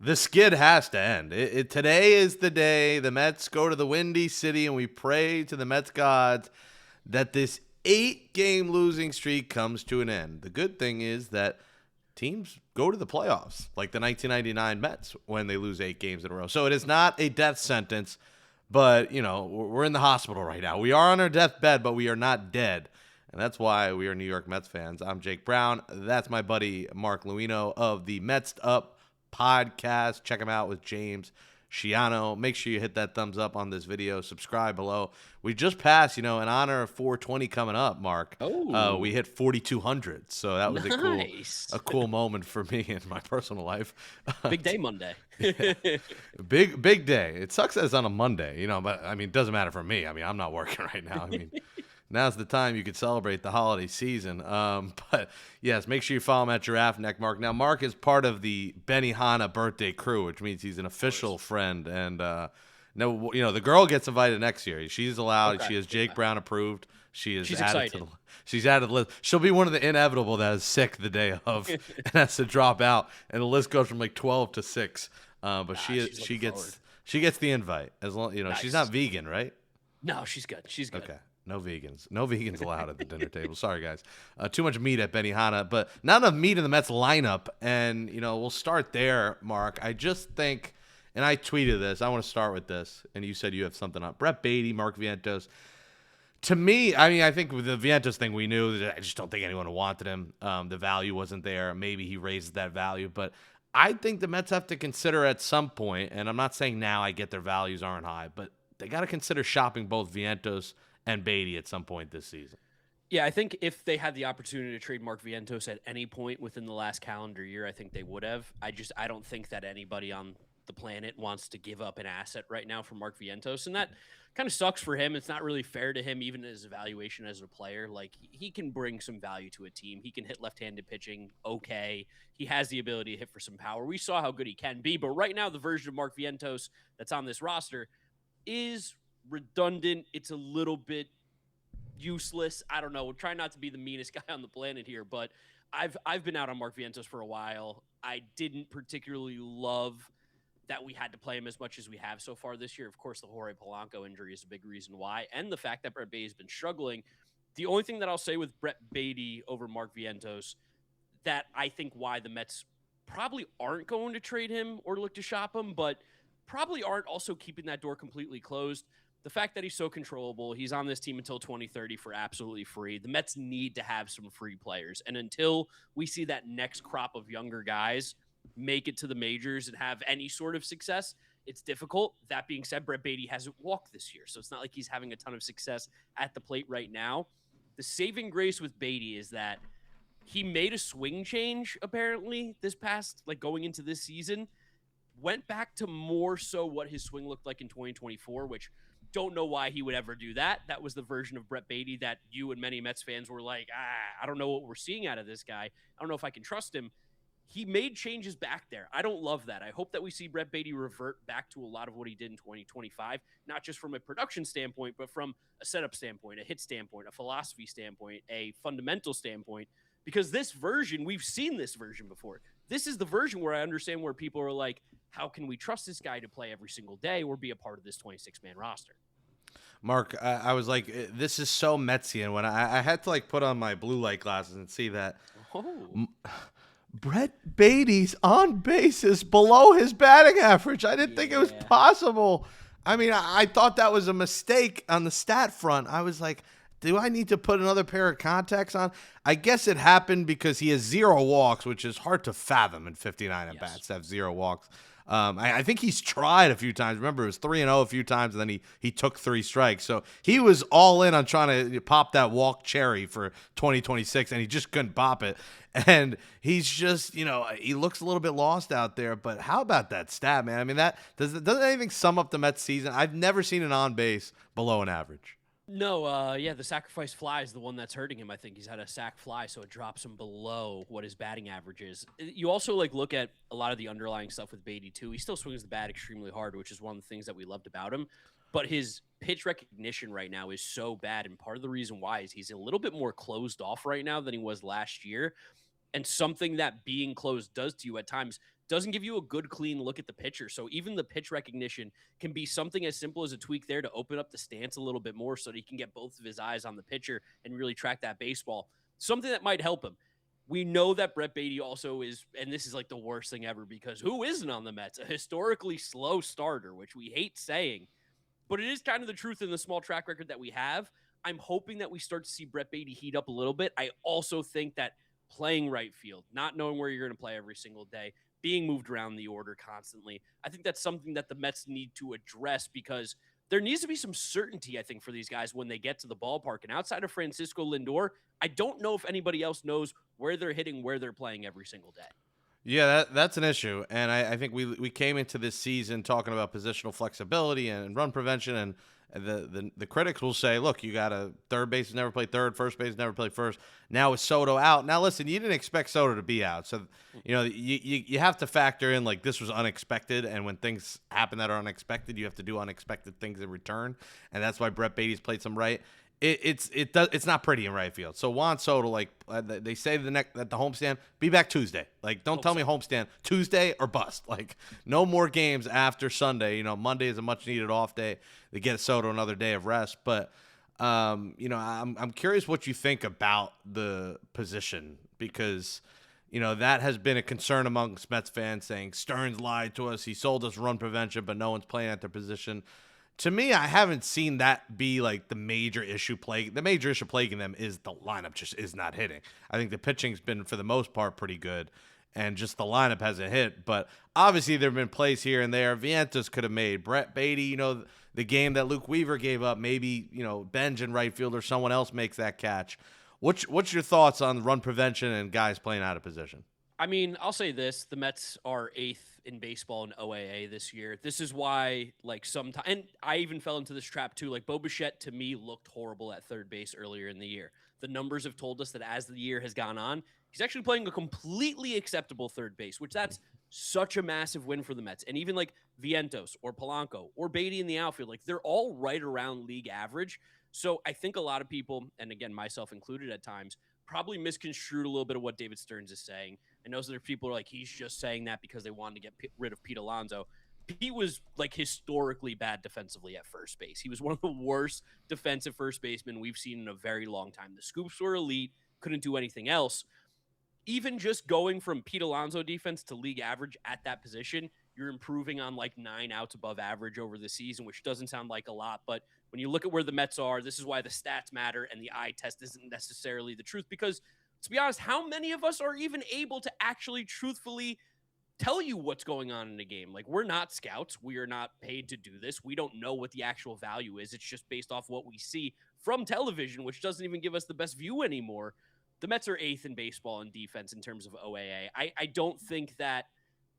The skid has to end. Today is the day the Mets go to the Windy City and we pray to the Mets gods that this 8-game losing streak comes to an end. The good thing is that teams go to the playoffs, like the 1999 Mets when they lose 8 games in a row. So it is not a death sentence, but, we're in the hospital right now. We are on our deathbed, but we are not dead. And that's why we are New York Mets fans. I'm Jake Brown. That's my buddy Mark LUINO of the Mets Up podcast. Check him out with James Shiano. Make sure you hit that thumbs up on this video. Subscribe below. We just passed, in honor of 420 coming up, Mark. Oh, we hit 4,200. So that was nice. a cool moment for me in my personal life. Big day Monday. Big day. It sucks that it's on a Monday, but it doesn't matter for me. I'm not working right now. Now's the time you could celebrate the holiday season. But yes, make sure you follow him at Giraffe Neck Mark. Now, Mark is part of the Benihana birthday crew, which means he's an official friend. And the girl gets invited next year. She's allowed. Okay. She is Jake Brown approved. She's excited. She's added the list. She'll be one of the inevitable that is sick the day of and has to drop out. And the list goes from like 12 to 6. But she gets the invite as long Nice. She's not vegan, right? No, she's good. She's good. Okay. No vegans allowed at the dinner table. Sorry, guys. Too much meat at Benihana, but not enough meat in the Mets lineup. And, we'll start there, Mark. I just think, and I tweeted this, I want to start with this, and you said you have something on. Brett Baty, Mark Vientos. To me, I think with the Vientos thing, we knew that I just don't think anyone wanted him. The value wasn't there. Maybe he raises that value, but I think the Mets have to consider at some point, and I'm not saying now, I get their values aren't high, but they got to consider shopping both Vientos and Baty at some point this season. Yeah, I think if they had the opportunity to trade Mark Vientos at any point within the last calendar year, I think they would have. I don't think that anybody on the planet wants to give up an asset right now for Mark Vientos, and that kind of sucks for him. It's not really fair to him, even his evaluation as a player. Like, he can bring some value to a team. He can hit left-handed pitching okay. He has the ability to hit for some power. We saw how good he can be, but right now the version of Mark Vientos that's on this roster is redundant. It's a little bit useless. I don't know. We're trying not to be the meanest guy on the planet here, but I've been out on Mark Vientos for a while. I didn't particularly love that we had to play him as much as we have so far this year. Of course, the Jorge Polanco injury is a big reason why, and the fact that Brett Baty has been struggling. The only thing that I'll say with Brett Baty over Mark Vientos that I think why the Mets probably aren't going to trade him or look to shop him, but probably aren't also keeping that door completely closed. The fact that he's so controllable, he's on this team until 2030 for absolutely free. The Mets need to have some free players. And until we see that next crop of younger guys make it to the majors and have any sort of success, it's difficult. That being said, Brett Baty hasn't walked this year, so it's not like he's having a ton of success at the plate right now. The saving grace with Baty is that he made a swing change, apparently, this past, going into this season. Went back to more so what his swing looked like in 2024, which don't know why he would ever do that. That was the version of Brett Baty that you and many Mets fans were like, I don't know what we're seeing out of this guy. I don't know if I can trust him. He made changes back there. I don't love that. I hope that we see Brett Baty revert back to a lot of what he did in 2025, not just from a production standpoint, but from a setup standpoint, a hit standpoint, a philosophy standpoint, a fundamental standpoint. Because this version, we've seen this version before. This is the version where I understand where people are like, how can we trust this guy to play every single day or be a part of this 26-man roster? Mark, I was like, this is so Metsian when I had to put on my blue light glasses and see that Brett Baty's on base is below his batting average. I didn't think it was possible. I thought that was a mistake on the stat front. I was like, do I need to put another pair of contacts on? I guess it happened because he has 0 walks, which is hard to fathom in 59 at bats to have 0 walks. I think he's tried a few times. Remember, it was 3-0 a few times, and then he took 3 strikes. So he was all in on trying to pop that walk cherry for 2026, and he just couldn't pop it. And he's just, he looks a little bit lost out there. But how about that stat, man? That doesn't anything sum up the Mets season? I've never seen an on base below an average. No, the sacrifice fly is the one that's hurting him. I think he's had a sac fly, so it drops him below what his batting average is. You also look at a lot of the underlying stuff with Baty too. He still swings the bat extremely hard, which is one of the things that we loved about him. But his pitch recognition right now is so bad, and part of the reason why is he's a little bit more closed off right now than he was last year. and something that being closed does to you at times doesn't give you a good, clean look at the pitcher. So even the pitch recognition can be something as simple as a tweak there to open up the stance a little bit more so that he can get both of his eyes on the pitcher and really track that baseball. Something that might help him. We know that Brett Baty also is, and this is like the worst thing ever because who isn't on the Mets? A historically slow starter, which we hate saying, but it is kind of the truth in the small track record that we have. I'm hoping that we start to see Brett Baty heat up a little bit. I also think that playing right field, not knowing where you're going to play every single day, being moved around the order constantly, I think that's something that the Mets need to address because there needs to be some certainty, I think, for these guys when they get to the ballpark. And outside of Francisco Lindor, I don't know if anybody else knows where they're hitting, where they're playing every single day. Yeah, that's an issue, and I think we came into this season talking about positional flexibility and run prevention, and the critics will say, look, you got a third base never played third, first base never played first. Now with Soto out, now listen, you didn't expect Soto to be out, so you have to factor in like this was unexpected, and when things happen that are unexpected, you have to do unexpected things in return, and that's why Brett Baty's played some right. It's not pretty in right field. So Juan Soto, like they say at the homestand, be back Tuesday. Like don't tell me homestand Tuesday or bust. Like no more games after Sunday. Monday is a much needed off day. They get Soto another day of rest. But I'm curious what you think about the position because that has been a concern amongst Mets fans saying Stearns lied to us. He sold us run prevention, but no one's playing at their position. To me, I haven't seen that be like the major issue plaguing them is the lineup just is not hitting. I think the pitching's been, for the most part, pretty good, and just the lineup hasn't hit. But obviously, there have been plays here and there. Vientos could have made. Brett Baty, the game that Luke Weaver gave up, maybe, Benj in right field or someone else makes that catch. What's your thoughts on run prevention and guys playing out of position? I mean, I'll say this. The Mets are 8th in baseball in OAA this year. This is why, sometimes, and I even fell into this trap too. Like, Bo Bichette, to me, looked horrible at third base earlier in the year. The numbers have told us that as the year has gone on, he's actually playing a completely acceptable third base, which that's such a massive win for the Mets. And even like Vientos or Polanco or Baty in the outfield, like they're all right around league average. So I think a lot of people, and again, myself included at times, probably misconstrued a little bit of what David Stearns is saying. I know there are people who are like, he's just saying that because they wanted to get rid of Pete Alonso. He was like historically bad defensively at first base. He was one of the worst defensive first basemen we've seen in a very long time. The scoops were elite, couldn't do anything else. Even just going from Pete Alonso defense to league average at that position, you're improving on like 9 outs above average over the season, which doesn't sound like a lot. But when you look at where the Mets are, this is why the stats matter and the eye test isn't necessarily the truth. Because to be honest, how many of us are even able to actually truthfully tell you what's going on in a game? Like, we're not scouts. We are not paid to do this. We don't know what the actual value is. It's just based off what we see from television, which doesn't even give us the best view anymore. The Mets are 8th in baseball in defense in terms of OAA. I don't think that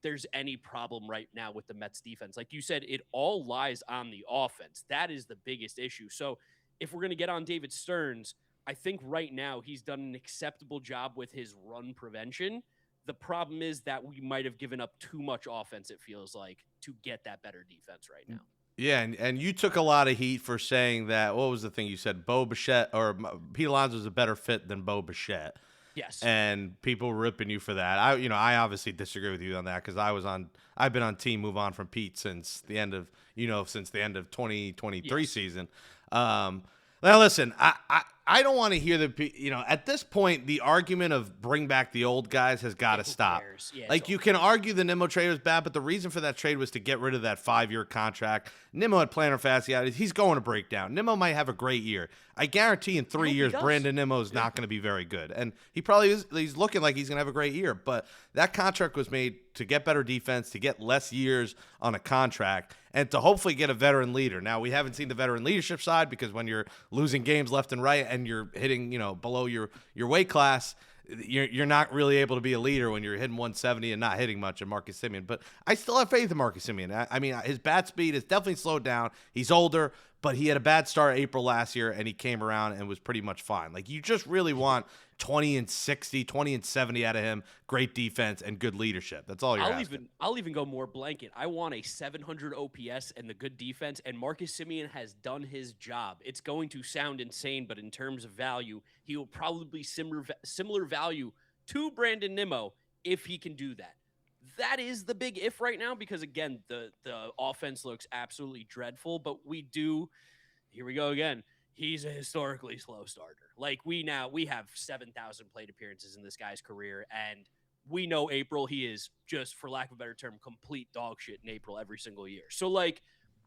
there's any problem right now with the Mets defense. Like you said, it all lies on the offense. That is the biggest issue. So if we're going to get on David Stearns, I think right now he's done an acceptable job with his run prevention. The problem is that we might have given up too much offense, it feels like, to get that better defense right now. Yeah, and you took a lot of heat for saying that. What was the thing you said? Bo Bichette or Pete Alonso is a better fit than Bo Bichette. Yes. And people ripping you for that. I obviously disagree with you on that because I've been on team move on from Pete since the end of 2023 season. Now listen, I don't want to hear at this point, the argument of bring back the old guys has got to stop. Yeah, like, you can argue the Nimmo trade was bad, but the reason for that trade was to get rid of that 5-year contract. Nimmo had plantar fasciitis. He's going to break down. Nimmo might have a great year. I guarantee in 3 years, Brandon Nimmo is not going to be very good. And he probably is. He's looking like he's going to have a great year. But that contract was made to get better defense, to get less years on a contract, and to hopefully get a veteran leader. Now, we haven't seen the veteran leadership side because when you're losing games left and right and you're hitting, below your weight class, you're not really able to be a leader when you're hitting 170 and not hitting much in Marcus Semien. But I still have faith in Marcus Semien. I mean, his bat speed has definitely slowed down. He's older, but he had a bad start April last year, and he came around and was pretty much fine. Like, you just really want 20 and 60, 20 and 70 out of him, great defense, and good leadership. That's all you're asking. I'll even go more blanket. I want a 700 OPS and the good defense, and Marcus Semien has done his job. It's going to sound insane, but in terms of value, he will probably be similar value to Brandon Nimmo if he can do that. That is the big if right now because, again, the offense looks absolutely dreadful, but here we go again. He's a historically slow starter. Like, we have 7,000 plate appearances in this guy's career, and we know April, he is just, for lack of a better term, complete dog shit in April every single year. So, like,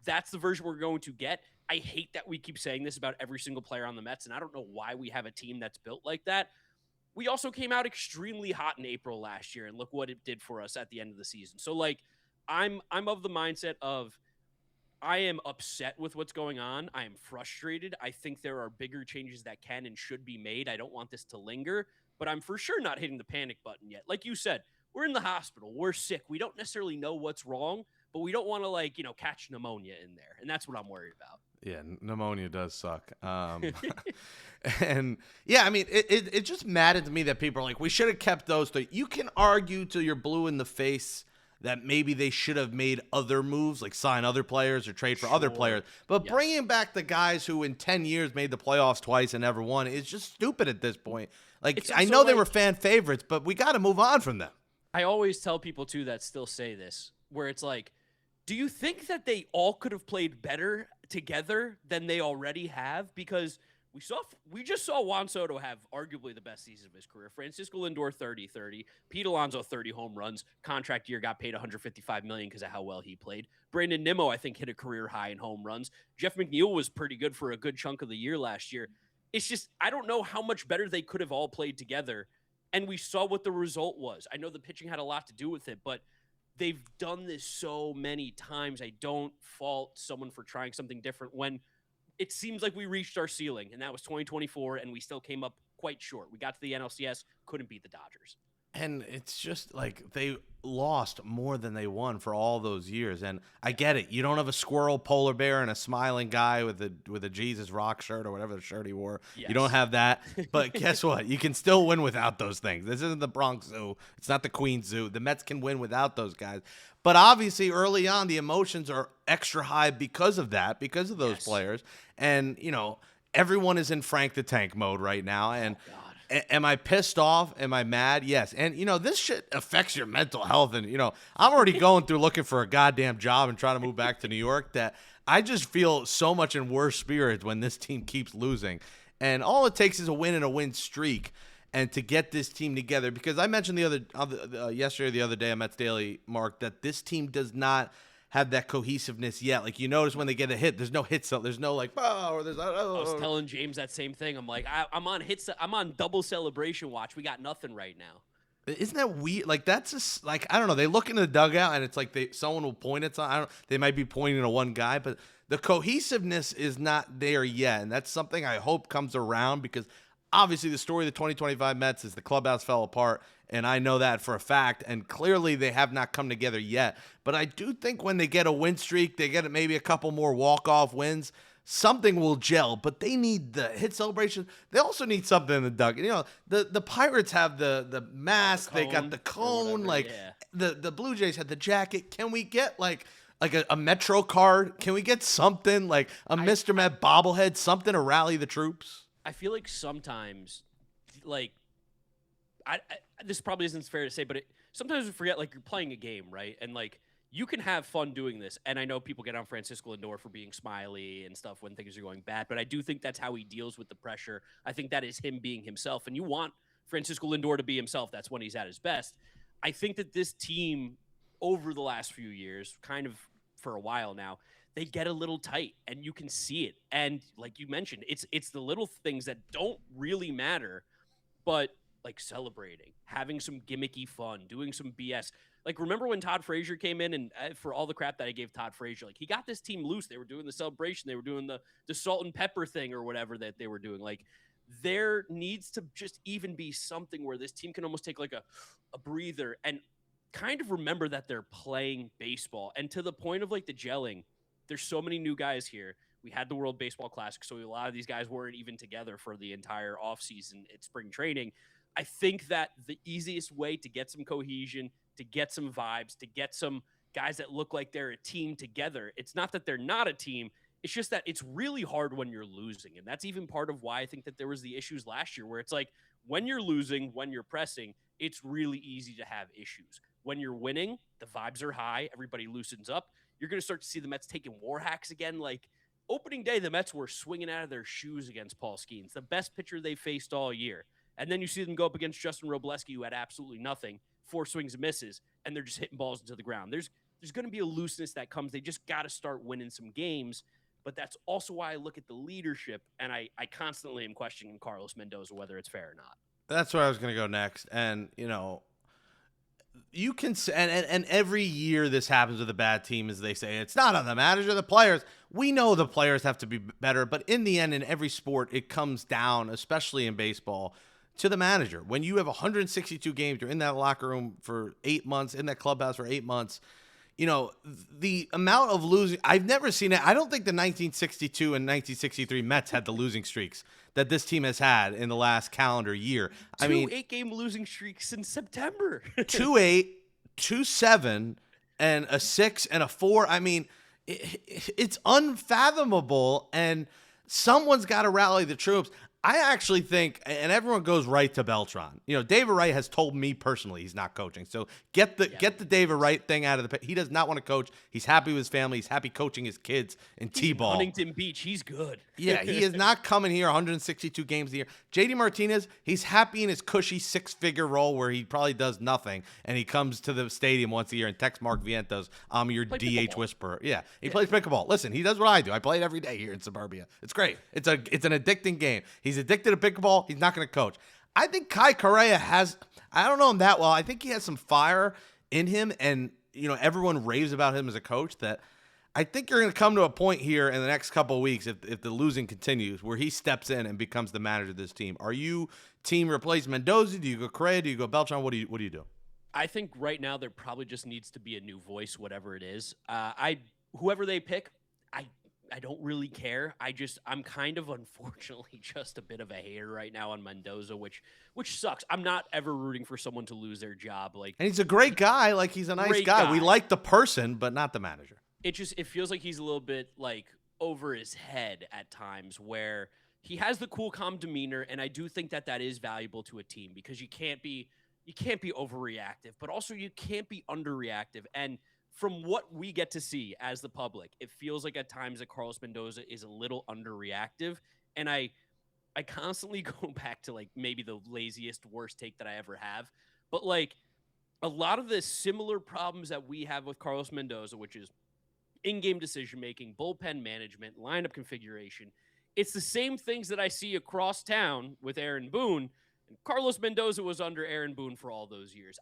that's the version we're going to get. I hate that we keep saying this about every single player on the Mets, and I don't know why we have a team that's built like that. We also came out extremely hot in April last year, and look what it did for us at the end of the season. So, like, I'm of the mindset of I am upset with what's going on. I am frustrated. I think there are bigger changes that can and should be made. I don't want this to linger, but I'm for sure not hitting the panic button yet. Like you said, we're in the hospital. We're sick. We don't necessarily know what's wrong, but we don't want to, catch pneumonia in there, and that's what I'm worried about. Yeah, pneumonia does suck. And yeah, I mean, it just mattered to me that people are like, we should have kept those three. You can argue till you're blue in the face that maybe they should have made other moves, like sign other players or trade for other players. But bringing back the guys who in 10 years made the playoffs twice and never won is just stupid at this point. Like, I know they were fan favorites, but we got to move on from them. I always tell people, too, that still say this, where it's like, do you think that they all could have played better together than they already have? Because we just saw Juan Soto have arguably the best season of his career. Francisco Lindor 30-30, Pete Alonso 30 home runs, contract year, got paid $155 million because of how well he played. Brandon Nimmo, I think, hit a career high in home runs. Jeff McNeil was pretty good for a good chunk of the year last year. It's just, I don't know how much better they could have all played together. And we saw what the result was. I know the pitching had a lot to do with it, but they've done this so many times. I don't fault someone for trying something different when it seems like we reached our ceiling, and that was 2024, and we still came up quite short. We got to the NLCS, couldn't beat the Dodgers. And it's just like they lost more than they won for all those years. And I get it. You don't have a squirrel, polar bear, and a smiling guy with a Jesus Rock shirt or whatever the shirt he wore. Yes. You don't have that. But guess what? You can still win without those things. This isn't the Bronx Zoo. It's not the Queens Zoo. The Mets can win without those guys. But obviously, early on, the emotions are extra high because of that, because of those players. And, everyone is in Frank the Tank mode right now. And am I pissed off? Am I mad? Yes. And, this shit affects your mental health. And, I'm already going through looking for a goddamn job and trying to move back to New York that I just feel so much in worse spirits when this team keeps losing. And all it takes is a win and a win streak. And to get this team together, because I mentioned yesterday, the other day on Mets Daily, Mark, that this team does not have that cohesiveness yet. Like, you notice when they get a hit, there's no hits. There's no like, or there's. I was telling James that same thing. I'm like, I'm on hits. I'm on double celebration watch. We got nothing right now. Isn't that weird? Like, that's just like, I don't know. They look into the dugout and it's like someone will point at something. They might be pointing to one guy, but the cohesiveness is not there yet, and that's something I hope comes around because. Obviously, the story of the 2025 Mets is the clubhouse fell apart, and I know that for a fact, and clearly they have not come together yet. But I do think when they get a win streak, they get maybe a couple more walk-off wins, something will gel. But they need the hit celebration. They also need something in the dugout. The Pirates have the mask. They got the cone. The Blue Jays had the jacket. Can we get, like a Metro card? Can we get something, like a Mr. Met bobblehead, something to rally the troops? I feel like sometimes, this probably isn't fair to say, but sometimes we forget, you're playing a game, right? And, you can have fun doing this. And I know people get on Francisco Lindor for being smiley and stuff when things are going bad, but I do think that's how he deals with the pressure. I think that is him being himself. And you want Francisco Lindor to be himself. That's when he's at his best. I think that this team, over the last few years, kind of for a while now, they get a little tight, and you can see it. And like you mentioned, it's the little things that don't really matter, but celebrating, having some gimmicky fun, doing some BS. Remember when Todd Frazier came in and for all the crap that I gave Todd Frazier, he got this team loose. They were doing the celebration. They were doing the salt and pepper thing or whatever that they were doing. There needs to just even be something where this team can almost take a breather and kind of remember that they're playing baseball. And to the point of the gelling, there's so many new guys here. We had the World Baseball Classic, so a lot of these guys weren't even together for the entire offseason at spring training. I think that the easiest way to get some cohesion, to get some vibes, to get some guys that look like they're a team together, it's not that they're not a team. It's just that it's really hard when you're losing. And that's even part of why I think that there was the issues last year where it's when you're losing, when you're pressing, it's really easy to have issues. When you're winning, the vibes are high, everybody loosens up. You're going to start to see the Mets taking war hacks again. Like opening day, the Mets were swinging out of their shoes against Paul Skeens, the best pitcher they faced all year. And then you see them go up against Justin Robleski, who had absolutely nothing, 4 swings and misses, and they're just hitting balls into the ground. There's going to be a looseness that comes. They just got to start winning some games. But that's also why I look at the leadership, and I constantly am questioning Carlos Mendoza, whether it's fair or not. That's where I was going to go next. And, you can and every year this happens with a bad team, as they say, it's not on the manager, the players. We know the players have to be better, but in the end, in every sport, it comes down, especially in baseball, to the manager. When you have 162 games, you're in that locker room for 8 months, in that clubhouse for 8 months. The amount of losing, I've never seen it. I don't think the 1962 and 1963 Mets had the losing streaks that this team has had in the last calendar year. I mean, 8-game losing streaks in September. 2-8, 2-7, and a 6 and a 4. I mean, it's unfathomable, and someone's got to rally the troops. I actually think, and everyone goes right to Beltran. David Wright has told me personally he's not coaching. So get the David Wright thing out of the. He does not want to coach. He's happy with his family. He's happy coaching his kids in T-ball. Huntington Beach, he's good. Yeah, he is not coming here 162 games a year. JD Martinez, he's happy in his cushy 6-figure role where he probably does nothing, and he comes to the stadium once a year and texts Mark Vientos, "I'm your DH whisperer." Yeah, he plays pickleball. Listen, he does what I do. I play it every day here in suburbia. It's great. It's an addicting game. He's addicted to pickleball. He's not going to coach. I think Kai Correa I don't know him that well. I think he has some fire in him, and everyone raves about him as a coach. That I think you're going to come to a point here in the next couple of weeks, if the losing continues, where he steps in and becomes the manager of this team. Are you team replace Mendoza? Do you go Correa? Do you go Beltran? What do you do? I think right now there probably just needs to be a new voice, whatever it is. Whoever they pick, I don't really care. I'm kind of unfortunately just a bit of a hater right now on Mendoza, which sucks. I'm not ever rooting for someone to lose their job. And he's a great guy. He's a nice guy. We like the person, but not the manager. It feels like he's a little bit over his head at times, where he has the cool, calm demeanor, and I do think that is valuable to a team, because you can't be overreactive, but also you can't be underreactive. And from what we get to see as the public, it feels like at times that Carlos Mendoza is a little underreactive. And I constantly go back to maybe the laziest, worst take that I ever have. But a lot of the similar problems that we have with Carlos Mendoza, which is in-game decision-making, bullpen management, lineup configuration, it's the same things that I see across town with Aaron Boone. And Carlos Mendoza was under Aaron Boone for all those years.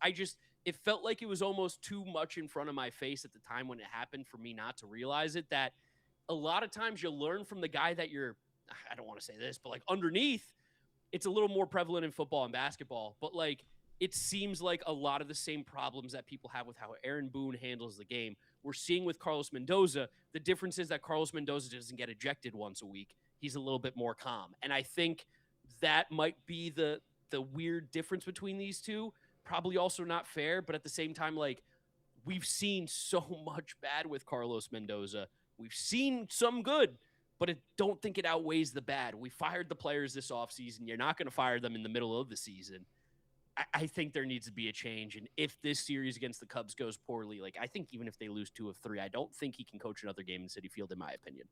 It felt like it was almost too much in front of my face at the time when it happened for me not to realize it, that a lot of times you learn from the guy that I don't want to say this, but underneath, it's a little more prevalent in football and basketball. But it seems like a lot of the same problems that people have with how Aaron Boone handles the game, we're seeing with Carlos Mendoza. The difference is that Carlos Mendoza doesn't get ejected once a week. He's a little bit more calm. And I think that might be the weird difference between these two. Probably also not fair, but at the same time, we've seen so much bad with Carlos Mendoza. We've seen some good, but I don't think it outweighs the bad. We fired the players this offseason. You're not going to fire them in the middle of the season. I think there needs to be a change. And if this series against the Cubs goes poorly, I think even if they lose 2 of 3, I don't think he can coach another game in Citi Field, in my opinion.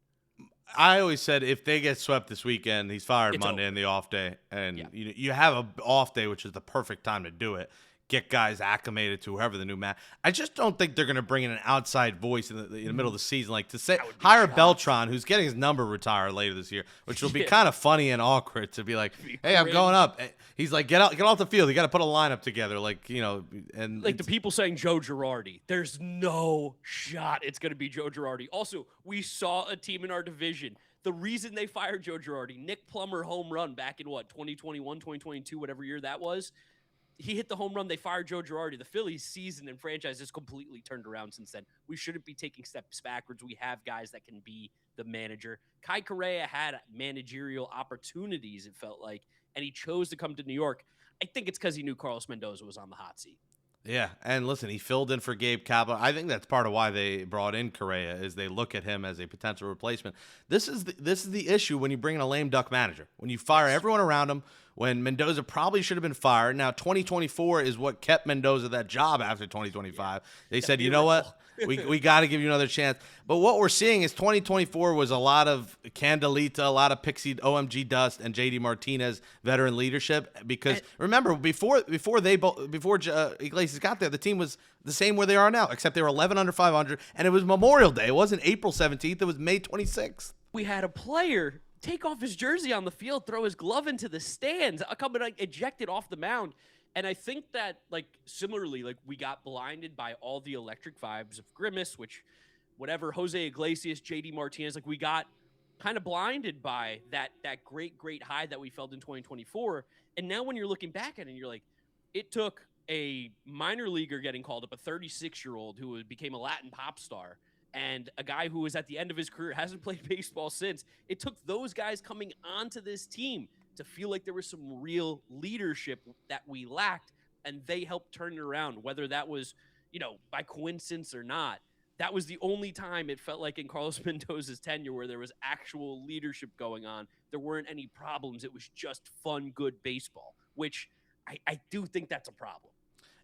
I always said if they get swept this weekend, he's fired Monday and the off day. And you have an off day, which is the perfect time to do it. Get guys acclimated to whoever the new man. I just don't think they're going to bring in an outside voice in the middle of the season, to say hire Beltran, who's getting his number retired later this year, which will be kind of funny and awkward to be hey, I'm going up. He's get off the field. You got to put a lineup together, and the people saying Joe Girardi. There's no shot it's going to be Joe Girardi. Also, we saw a team in our division. The reason they fired Joe Girardi, Nick Plummer home run back in 2021, 2022, whatever year that was. He hit the home run. They fired Joe Girardi. The Phillies season and franchise has completely turned around since then. We shouldn't be taking steps backwards. We have guys that can be the manager. Kai Correa had managerial opportunities, it felt like, and he chose to come to New York. I think it's because he knew Carlos Mendoza was on the hot seat. Yeah, and listen, he filled in for Gabe Kapler. I think that's part of why they brought in Correa is they look at him as a potential replacement. This is the issue when you bring in a lame duck manager. When you fire Yes. everyone around him, when Mendoza probably should have been fired. Now 2024 is what kept Mendoza that job after 2025. They The said, "You know what? miracle. We got to give you another chance." But what we're seeing is 2024 was a lot of Candelita, a lot of Pixie OMG dust, and JD Martinez veteran leadership. Because remember, before Iglesias got there, the team was the same where they are now, except they were 11 under 500, and it was Memorial Day. It wasn't April 17th; it was May 26th. We had a player take off his jersey on the field, throw his glove into the stands, come and like, ejected off the mound. And I think that, like, similarly, like, we got blinded by all the electric vibes of Grimace, which, whatever, Jose Iglesias, JD Martinez, like, we got kind of blinded by that great high that we felt in 2024. And now when you're looking back at it, you're like, it took a minor leaguer getting called up, a 36-year-old who became a Latin pop star, and a guy who was at the end of his career, hasn't played baseball since. It took those guys coming onto this team to feel like there was some real leadership that we lacked, and they helped turn it around, whether that was, by coincidence or not. That was the only time it felt like in Carlos Mendoza's tenure where there was actual leadership going on. There weren't any problems. It was just fun, good baseball, which I do think that's a problem.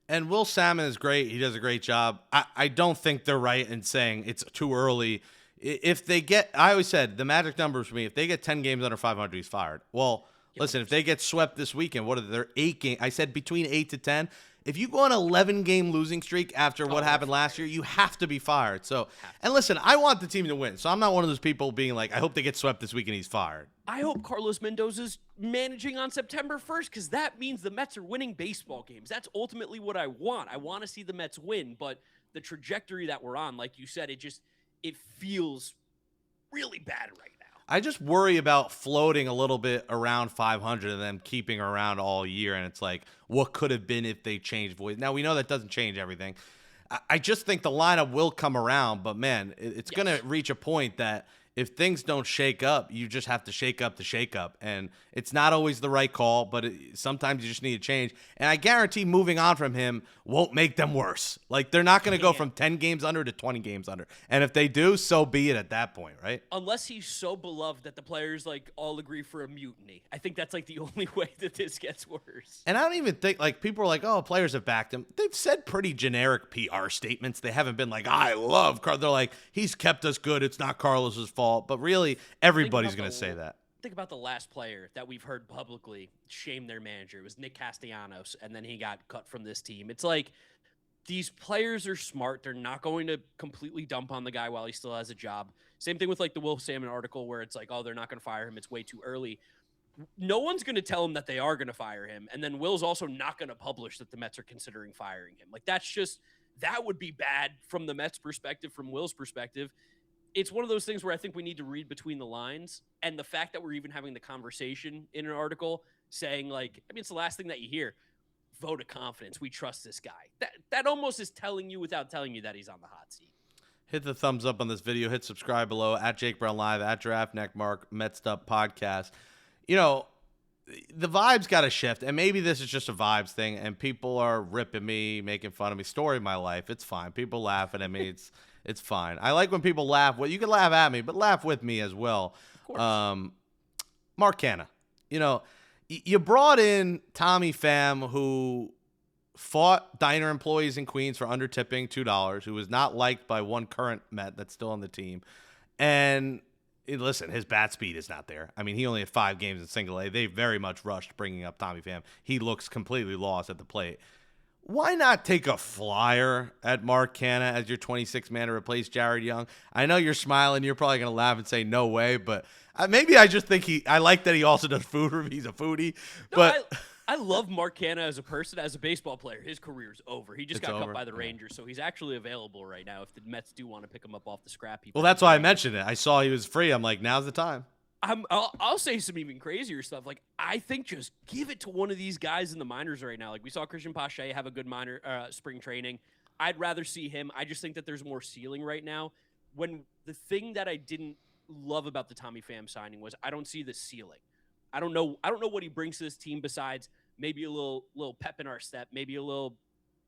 And Will Salmon is great. He does a great job. I don't think they're right in saying it's too early. If they get, I always said the magic numbers for me, if they get 10 games under 500, he's fired. Well, listen, if they get swept this weekend, what are there 8 games? I said between 8 to 10. If you go on an 11-game losing streak after what happened last year, you have to be fired. So, and listen, I want the team to win. So I'm not one of those people being like, I hope they get swept this week and he's fired. I hope Carlos Mendoza's managing on September 1st because that means the Mets are winning baseball games. That's ultimately what I want. I want to see the Mets win, but the trajectory that we're on, like you said, it feels really bad right now. I just worry about floating a little bit around 500 and then keeping around all year. And it's like, what could have been if they changed voice? Now, we know that doesn't change everything. I just think the lineup will come around. But, man, it's going to reach a point that if things don't shake up, you just have to shake up the shake up. And it's not always the right call, but sometimes you just need to change. And I guarantee moving on from him won't make them worse. Like, they're not going to go from 10 games under to 20 games under. And if they do, so be it at that point, right? Unless he's so beloved that the players, like, all agree for a mutiny. I think that's, like, the only way that this gets worse. And I don't even think, like, people are like, oh, players have backed him. They've said pretty generic PR statements. They haven't been like, I love Carlos. They're like, he's kept us good. It's not Carlos's fault. But really, everybody's going to say that. Think about the last player that we've heard publicly shame their manager. It was Nick Castellanos, and then he got cut from this team. It's like these players are smart. They're not going to completely dump on the guy while he still has a job. Same thing with like the Will Salmon article where it's like, oh, they're not going to fire him. It's way too early. No one's going to tell him that they are going to fire him. And then Will's also not going to publish that the Mets are considering firing him. Like that would be bad from the Mets perspective, from Will's perspective. It's one of those things where I think we need to read between the lines, and the fact that we're even having the conversation in an article saying like, I mean, it's the last thing that you hear, vote of confidence. We trust this guy. That almost is telling you without telling you that he's on the hot seat. Hit the thumbs up on this video. Hit subscribe below at Jake Brown Live, at Draft Neck Mark, Mets Up Podcast. The vibes got to shift, and maybe this is just a vibes thing, and people are ripping me, making fun of me. Story of my life. It's fine. People laughing at me. It's fine. I like when people laugh. Well, you can laugh at me, but laugh with me as well. Of course. Mark Canha. You brought in Tommy Pham, who fought diner employees in Queens for under tipping $2, who was not liked by one current Met that's still on the team. And listen, his bat speed is not there. I mean, he only had 5 games in single A. They very much rushed bringing up Tommy Pham. He looks completely lost at the plate. Why not take a flyer at Mark Canha as your 26th man to replace Jared Young? I know you're smiling. You're probably going to laugh and say no way, but maybe I just think I like that he also does food reviews. He's a foodie. But I love Mark Canha as a person, as a baseball player. His career's over. He just got over. cut by the Rangers, so he's actually available right now if the Mets do want to pick him up off the scrap heap. Well, that's why I mentioned it. I saw he was free. I'm like, now's the time. I'll say some even crazier stuff. Like, I think just give it to one of these guys in the minors right now. Like, we saw Christian Pache have a good minor spring training. I'd rather see him. I just think that there's more ceiling right now. When the thing that I didn't love about the Tommy Pham signing was I don't see the ceiling. I don't know what he brings to this team besides maybe a little pep in our step, maybe a little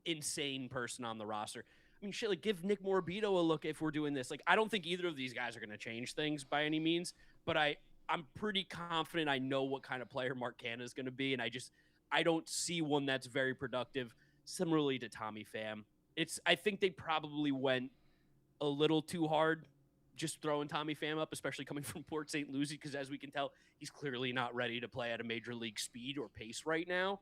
insane person on the roster. I mean, shit, like give Nick Morabito a look if we're doing this. Like, I don't think either of these guys are going to change things by any means, but I'm pretty confident I know what kind of player Mark Canha is going to be, and I don't see one that's very productive. Similarly to Tommy Pham, I think they probably went a little too hard just throwing Tommy Pham up, especially coming from Port St. Lucie, because as we can tell, he's clearly not ready to play at a major league speed or pace right now.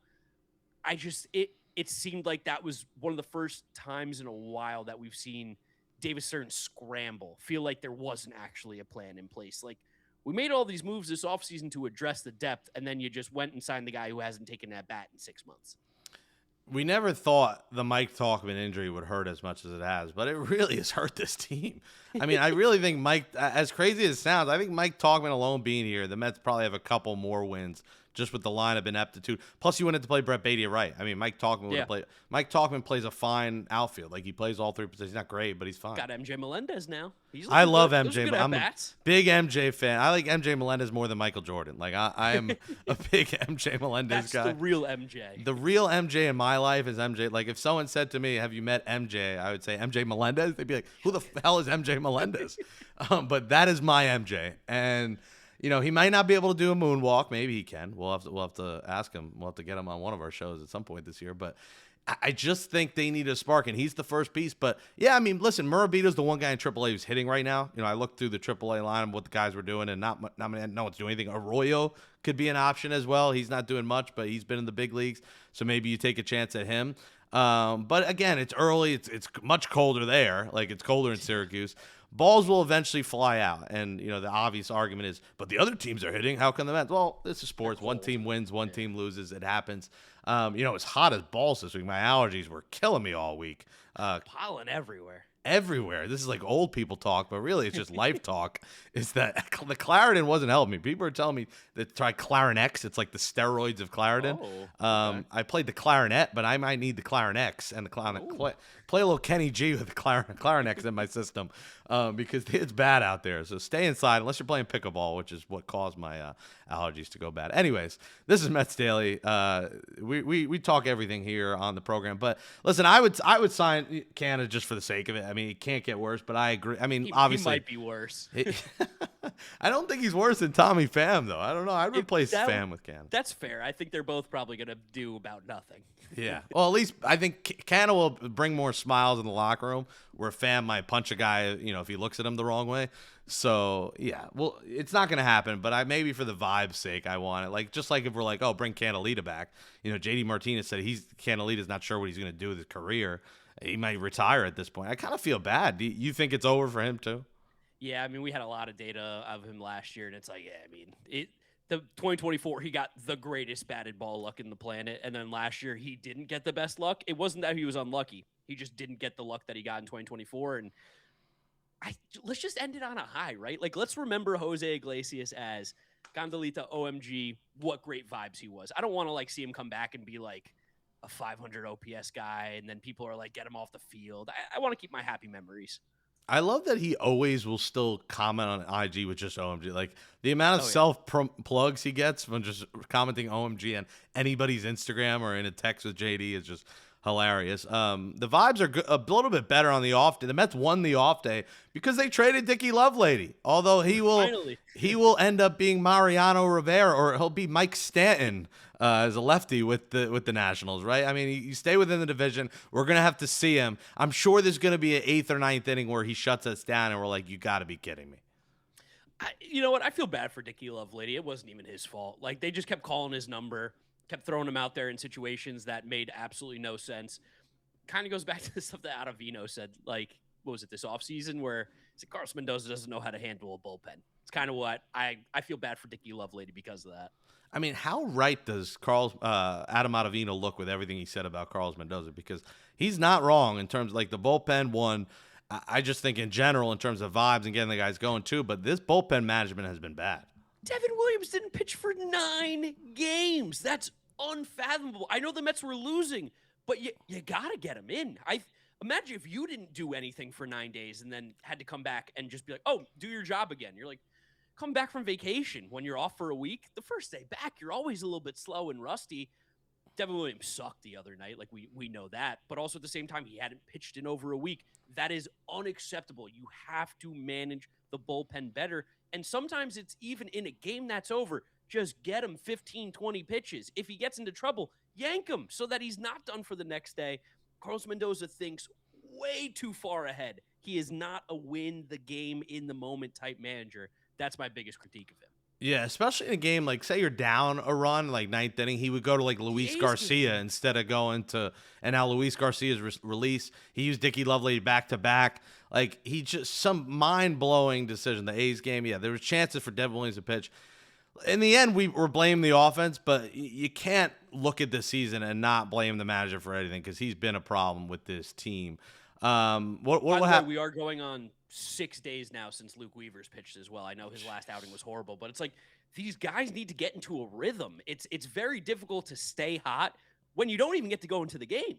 It seemed like that was one of the first times in a while that we've seen Davis Stearns scramble, feel like there wasn't actually a plan in place. Like, we made all these moves this offseason to address the depth, and then you just went and signed the guy who hasn't taken that bat in 6 months. We never thought the Mike Tauchman injury would hurt as much as it has, but it really has hurt this team. I mean, I really think Mike, as crazy as it sounds, I think Mike Tauchman alone being here, the Mets probably have a couple more wins just with the lineup ineptitude. Plus, you wanted to play Brett Baty at right. I mean, Mike Tauchman would have played. Mike Tauchman plays a fine outfield. Like, he plays all three positions. He's not great, but he's fine. Got MJ Melendez now. I love MJ. I'm a big MJ fan. I like MJ Melendez more than Michael Jordan. Like, I am a big MJ Melendez guy. That's the real MJ. The real MJ in my life is MJ. Like, if someone said to me, "Have you met MJ?" I would say MJ Melendez. They'd be like, "Who the hell is MJ Melendez?" But that is my MJ, and he might not be able to do a moonwalk. Maybe he can. We'll have to ask him. We'll have to get him on one of our shows at some point this year. But I just think they need a spark, and he's the first piece. But yeah, I mean, listen, Morabito's the one guy in AAA who's hitting right now. I looked through the AAA line of what the guys were doing, and not no one's doing anything. Arroyo could be an option as well. He's not doing much, but he's been in the big leagues, so maybe you take a chance at him. But again, it's early. It's much colder there. Like, it's colder in Syracuse. Balls will eventually fly out, and the obvious argument is, but the other teams are hitting. How come the Mets? Well, this is sports. One team wins, one team loses. It happens. It's hot as balls this week. My allergies were killing me all week. Pollen everywhere. Everywhere. This is like old people talk, but really it's just life talk. Is that the Claritin wasn't helping me. People are telling me that try Clarinex. It's like the steroids of Claritin. Okay. I played the clarinet, but I might need the Clarinex and the clarinet. Play a little Kenny G with the Clarinex in my system because it's bad out there. So stay inside unless you're playing pickleball, which is what caused my allergies to go bad. Anyways, this is Mets Daily. We talk everything here on the program, but listen, I would sign Canha just for the sake of it. I mean, it can't get worse, but I agree. I mean, obviously, he might be worse. I don't think he's worse than Tommy Pham, though. I don't know. I'd replace Pham with Canha. That's fair. I think they're both probably going to do about nothing. Yeah. Well, at least I think Canha will bring more smiles in the locker room, where Pham might punch a guy, if he looks at him the wrong way. So, yeah. Well, it's not going to happen, but maybe for the vibe's sake, I want it. Like, just like if we're like, oh, bring Canalita back. JD Martinez said Canalita's not sure what he's going to do with his career. He might retire at this point. I kind of feel bad. Do you think it's over for him too? Yeah, I mean, we had a lot of data of him last year, and it's like, the 2024, he got the greatest batted ball luck in the planet, and then last year he didn't get the best luck. It wasn't that he was unlucky. He just didn't get the luck that he got in 2024, and let's just end it on a high, right? Like, let's remember Jose Iglesias as Candelita, OMG, what great vibes he was. I don't want to, see him come back and be, a 500 OPS guy, and then people are like, get him off the field. I want to keep my happy memories. I love that he always will still comment on IG with just OMG. Like, the amount of self-plugs he gets from just commenting OMG on anybody's Instagram or in a text with JD is just hilarious. The vibes are a little bit better on the off day. The Mets won the off day because they traded Dickie Lovelady. Although he will end up being Mariano Rivera, or he'll be Mike Stanton as a lefty with the Nationals, right? I mean, you stay within the division. We're gonna have to see him. I'm sure there's gonna be an 8th or 9th inning where he shuts us down, and we're like, you got to be kidding me. You know what? I feel bad for Dickie Lovelady. It wasn't even his fault. Like, they just kept calling his number, kept throwing him out there in situations that made absolutely no sense. Kind of goes back to the stuff that Ottavino said, what was it, this offseason, where he said Carlos Mendoza doesn't know how to handle a bullpen. It's kind of what I feel bad for Dickie Lovelady because of that. I mean, how right does Adam Ottavino look with everything he said about Carlos Mendoza? Because he's not wrong in terms of, the bullpen one. I just think in general, in terms of vibes and getting the guys going too, but this bullpen management has been bad. Devin Williams didn't pitch for 9 games. That's unfathomable. I know the Mets were losing, but you got to get him in. Imagine if you didn't do anything for 9 days and then had to come back and just be like, oh, do your job again. You're like, come back from vacation when you're off for a week. The first day back, you're always a little bit slow and rusty. Devin Williams sucked the other night. Like we know that. But also at the same time, he hadn't pitched in over a week. That is unacceptable. You have to manage the bullpen better. And sometimes it's even in a game that's over, just get him 15, 20 pitches. If he gets into trouble, yank him so that he's not done for the next day. Carlos Mendoza thinks way too far ahead. He is not a win the game in the moment type manager. That's my biggest critique of him. Yeah, especially in a game like, say you're down a run, like ninth inning, he would go to like Luis Garcia instead of going to, and now Luis Garcia's release. He used Dickie Lovely back to back. Like, he just, some mind blowing decision. The A's game, yeah, there was chances for Devin Williams to pitch. In the end, we were blaming the offense, but you can't look at this season and not blame the manager for anything because he's been a problem with this team. What will happen? We are going on 6 days now since Luke Weaver's pitched as well. I know his last outing was horrible, but it's like these guys need to get into a rhythm. It's very difficult to stay hot when you don't even get to go into the game.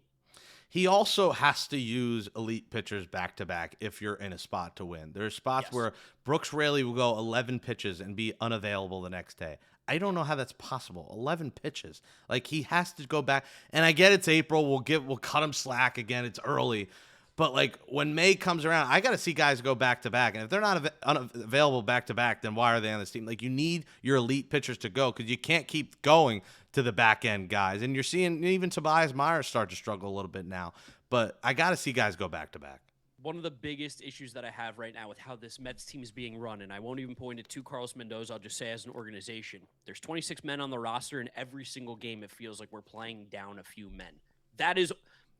He also has to use elite pitchers back-to-back if you're in a spot to win. There's spots where Brooks Raley will go 11 pitches and be unavailable the next day. I don't know how that's possible. 11 pitches. Like, he has to go back. And I get it's April. We'll cut him slack again. It's early. But, like, when May comes around, I got to see guys go back-to-back. And if they're not unavailable back-to-back, then why are they on this team? Like, you need your elite pitchers to go because you can't keep going to the back-end guys. And you're seeing even Tobias Myers start to struggle a little bit now. But I got to see guys go back-to-back. One of the biggest issues that I have right now with how this Mets team is being run, and I won't even point it to Carlos Mendoza, I'll just say as an organization, there's 26 men on the roster, and every single game it feels like we're playing down a few men. That is,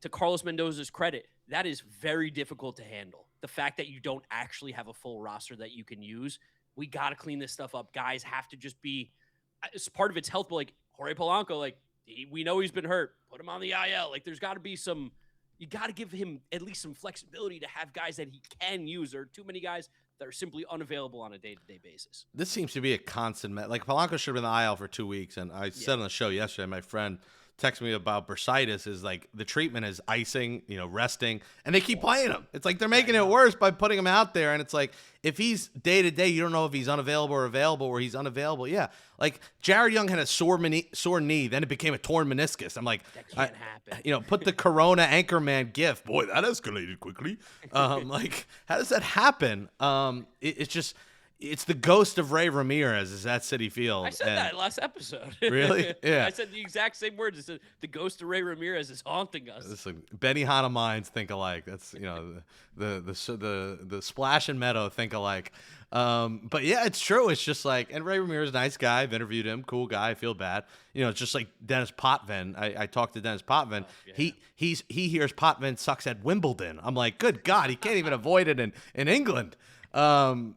to Carlos Mendoza's credit, that is very difficult to handle. The fact that you don't actually have a full roster that you can use, we got to clean this stuff up. Guys have to just be, as part of its health, but like Jorge Polanco, like we know he's been hurt, put him on the IL. Like there's got to be some, you got to give him at least some flexibility to have guys that he can use. There are too many guys that are simply unavailable on a day-to-day basis. This seems to be a constant, like Polanco should have been in the IL for 2 weeks. And I said on the show yesterday, my friend texted me about bursitis is like the treatment is icing, resting, and they keep playing him. It's like they're making it worse by putting him out there. And it's like, if he's day to day, you don't know if he's unavailable or available or he's unavailable. Yeah. Like Jared Young had a sore knee, then it became a torn meniscus. I'm like, that can't happen. Put the Corona Anchorman gif. Boy, that escalated quickly. Like, how does that happen? It's just, it's the ghost of Ray Ramirez is at Citi Field. I said that last episode. Really? Yeah. I said the exact same words. I said the ghost of Ray Ramirez is haunting us. Listen, Benihana minds think alike. That's the Splash and Meadow think alike. But yeah, it's true. It's just like, and Ray Ramirez, nice guy. I've interviewed him, cool guy. I feel bad. It's just like Dennis Potvin. I talked to Dennis Potvin. He hears Potvin sucks at Wimbledon. I'm like, good God, he can't even avoid it in England.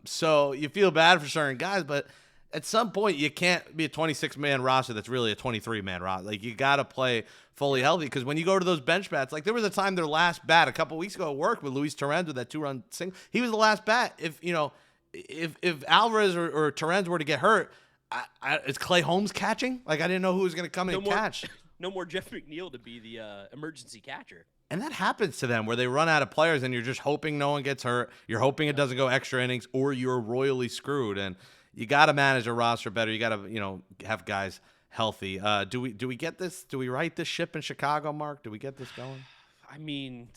So you feel bad for certain guys, but at some point you can't be a 26-man roster that's really a 23-man roster. Like, you got to play fully healthy because when you go to those bench bats, like there was a time their last bat a couple weeks ago at work with Luis Torrens with that 2-run single. He was the last bat. If Alvarez or Torrens were to get hurt, is Clay Holmes catching? Like, I didn't know who was going to come in and catch. No more Jeff McNeil to be the emergency catcher. And that happens to them where they run out of players and you're just hoping no one gets hurt. You're hoping it doesn't go extra innings or you're royally screwed. And you got to manage a roster better. You got to, have guys healthy. Do we get this? Do we right this ship in Chicago, Mark? Do we get this going? I mean,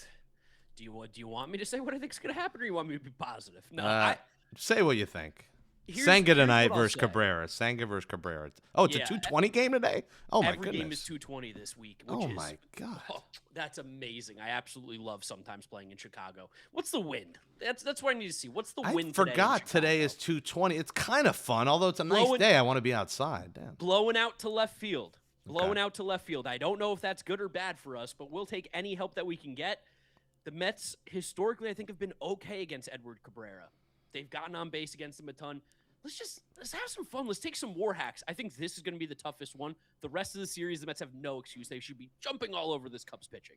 do you want me to say what I think is going to happen or you want me to be positive? No, say what you think. Senga tonight versus Cabrera. Senga versus Cabrera. Oh, it's a 220 game today? Oh, my goodness. Every game is 220 this week. My God. Oh, that's amazing. I absolutely love sometimes playing in Chicago. What's the wind? That's what I need to see. What's the wind today? I forgot today is 220. It's kind of fun, although it's a nice day. I want to be outside. Damn. Blowing out to left field. Out to left field. I don't know if that's good or bad for us, but we'll take any help that we can get. The Mets, historically, I think, have been okay against Edward Cabrera. They've gotten on base against him a ton. Let's have some fun. Let's take some war hacks. I think this is going to be the toughest one. The rest of the series, the Mets have no excuse. They should be jumping all over this Cubs pitching.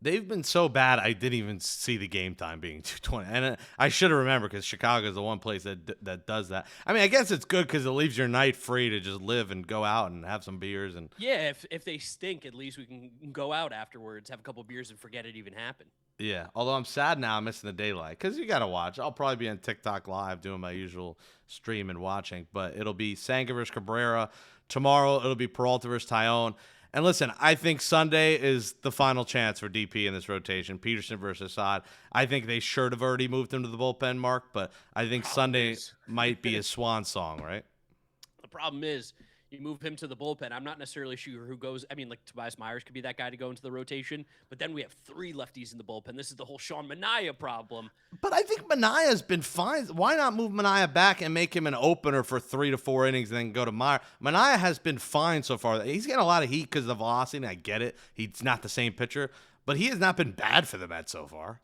They've been so bad, I didn't even see the game time being 220. And I should have remembered because Chicago is the one place that does that. I mean, I guess it's good because it leaves your night free to just live and go out and have some beers. And yeah, if they stink, at least we can go out afterwards, have a couple beers, and forget it even happened. Yeah, although I'm sad now I'm missing the daylight because you got to watch. I'll probably be on TikTok Live doing my usual stream and watching, but it'll be Senga versus Cabrera. Tomorrow it'll be Peralta versus Tyone. And listen, I think Sunday is the final chance for DP in this rotation. Peterson versus Assad. I think they should have already moved him to the bullpen, Mark, but I think Sunday might be his swan song, right? The problem is you move him to the bullpen. I'm not necessarily sure who goes. I mean, like Tobias Myers could be that guy to go into the rotation, but then we have 3 lefties in the bullpen. This is the whole Sean Manaea problem. But I think Manaea's been fine. Why not move Manaea back and make him an opener for 3 to 4 innings and then go to Meyer? Manaea has been fine so far. He's getting a lot of heat because of the velocity, and I get it. He's not the same pitcher, but he has not been bad for the Mets so far.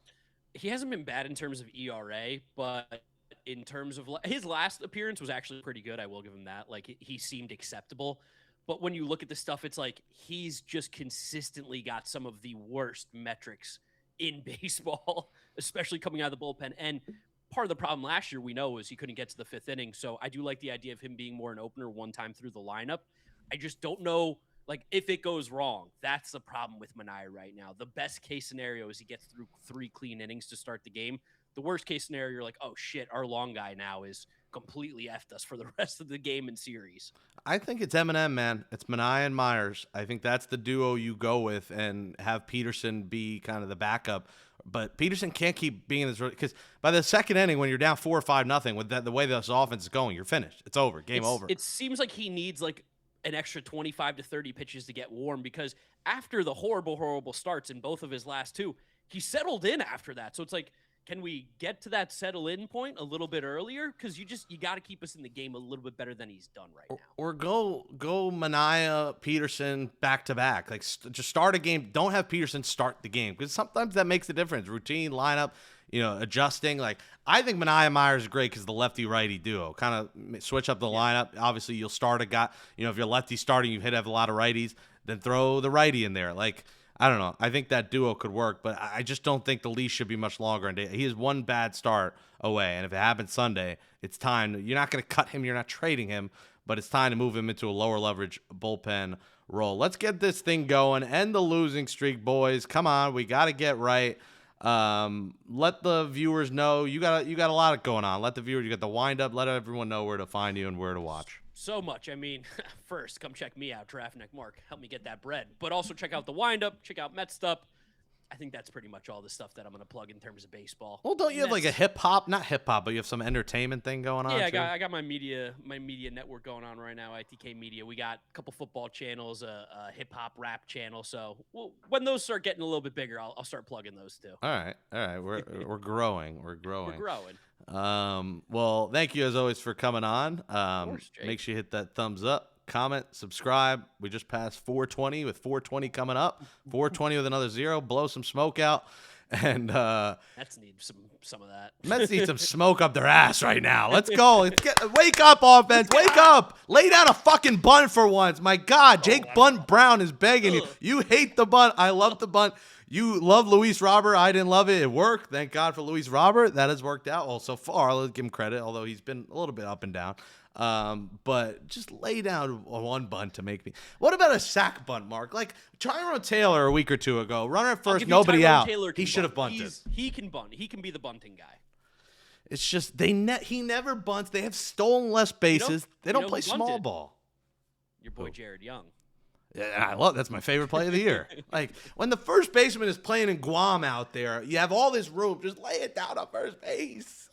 He hasn't been bad in terms of ERA, but in terms of his last appearance was actually pretty good. I will give him that. Like, he seemed acceptable. But when you look at the stuff, it's like he's just consistently got some of the worst metrics in baseball, especially coming out of the bullpen. And part of the problem last year, we know, was he couldn't get to the 5th inning. So I do like the idea of him being more an opener one time through the lineup. I just don't know, like, if it goes wrong. That's the problem with Manaea right now. The best case scenario is he gets through 3 clean innings to start the game. The worst case scenario, you're like, oh shit, our long guy now is completely effed us for the rest of the game and series. I think it's Eminem, man. It's Manaea and Myers. I think that's the duo you go with and have Peterson be kind of the backup. But Peterson can't keep being this, because by the 2nd inning, when you're down 4 or 5-0, with the way this offense is going, you're finished. It's over. Game over. It seems like he needs like an extra 25 to 30 pitches to get warm, because after the horrible starts in both of his last 2, he settled in after that. So it's like, can we get to that settle-in point a little bit earlier? Because you got to keep us in the game a little bit better than he's done right now. Or go Manaea, Peterson back-to-back. Like, just start a game. Don't have Peterson start the game, because sometimes that makes a difference. Routine, lineup, adjusting. Like, I think Manaea Myers is great because the lefty-righty duo. Kind of switch up the lineup. Obviously, you'll start a guy. If you're lefty starting, you have a lot of righties. Then throw the righty in there. Like, I don't know. I think that duo could work, but I just don't think the leash should be much longer. And he is one bad start away, and if it happens Sunday, it's time. You're not going to cut him. You're not trading him, but it's time to move him into a lower leverage bullpen role. Let's get this thing going. End the losing streak, boys. Come on. We got to get right. Let the viewers know. You got a lot going on. Let the viewers, you got the wind up. Let everyone know where to find you and where to watch. So much. I mean, first, come check me out, Draftneck Mark. Help me get that bread. But also check out the wind-up, check out Mets stuff. I think that's pretty much all the stuff that I'm going to plug in terms of baseball. Well, don't you have like a hip-hop? Not hip-hop, but you have some entertainment thing going on, Yeah, too? I got my media network going on right now, ITK Media. We got a couple football channels, a hip-hop rap channel. So when those start getting a little bit bigger, I'll start plugging those, too. All right. We're growing. We're growing. We're growing. Well, thank you as always for coming on. Of course, Jake. Make sure you hit that thumbs up, comment, subscribe. We just passed 420 with 420 coming up. 420 with another 0. Blow some smoke out. And Mets need some of that. Mets need some smoke up their ass right now. Let's go. Wake up, offense. Wake up. Lay down a fucking bunt for once. My God, Jake Bunt Brown is begging you. You hate the bunt. I love the bunt. You love Luis Robert. I didn't love it. It worked. Thank God for Luis Robert. That has worked out. Well, so far, let's give him credit, although he's been a little bit up and down. But just lay down one bunt to make me. What about a sack bunt, Mark? Like Tyrone Taylor a week or 2 ago. Runner at first, nobody out. He should have bunted. He can bunt. He can be the bunting guy. It's just he never bunts. They have stolen less bases. They don't play small ball. Your boy Jared Young. Yeah, that's my favorite play of the year. Like, when the first baseman is playing in Guam out there, you have all this room. Just lay it down on first base.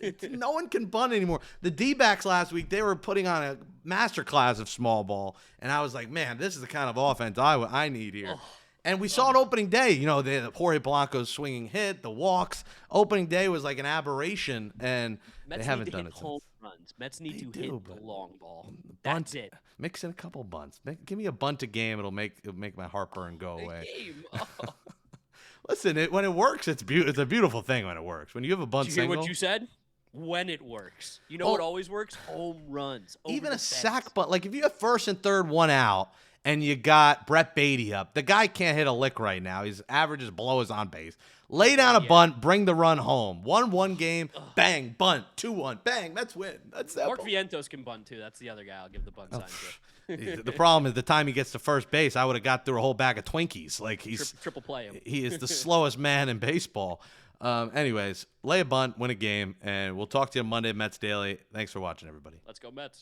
It's no one can bunt anymore. The D-backs last week, they were putting on a masterclass of small ball, and I was like, man, this is the kind of offense I need here. And we saw it opening day. The Jorge Blanco's swinging hit, the walks. Opening day was like an aberration, and Mets they haven't need to done hit it home runs. Mets need to hit the long ball. Bunt, That's it. Mix in a couple bunts. Give me a bunt a game. It'll make my heartburn go away. Listen, when it works, it's a beautiful thing when it works. When you have a bunt Did you hear single. what you said? When it works. You know what always works? Home runs. Even a sack bunt. Like, if you have first and third, one out, and you got Brett Baty up, the guy can't hit a lick right now. His average is below his on base. Lay down a bunt, bring the run home. 1-1 game, bang, bunt. 2-1, bang, Mets win. That's simple. Mark Vientos can bunt, too. That's the other guy I'll give the bunt sign to. The problem is the time he gets to first base, I would have got through a whole bag of Twinkies. Like, he's triple play him. He is the slowest man in baseball. Anyways, lay a bunt, win a game, and we'll talk to you Monday, Mets Daily. Thanks for watching, everybody. Let's go, Mets.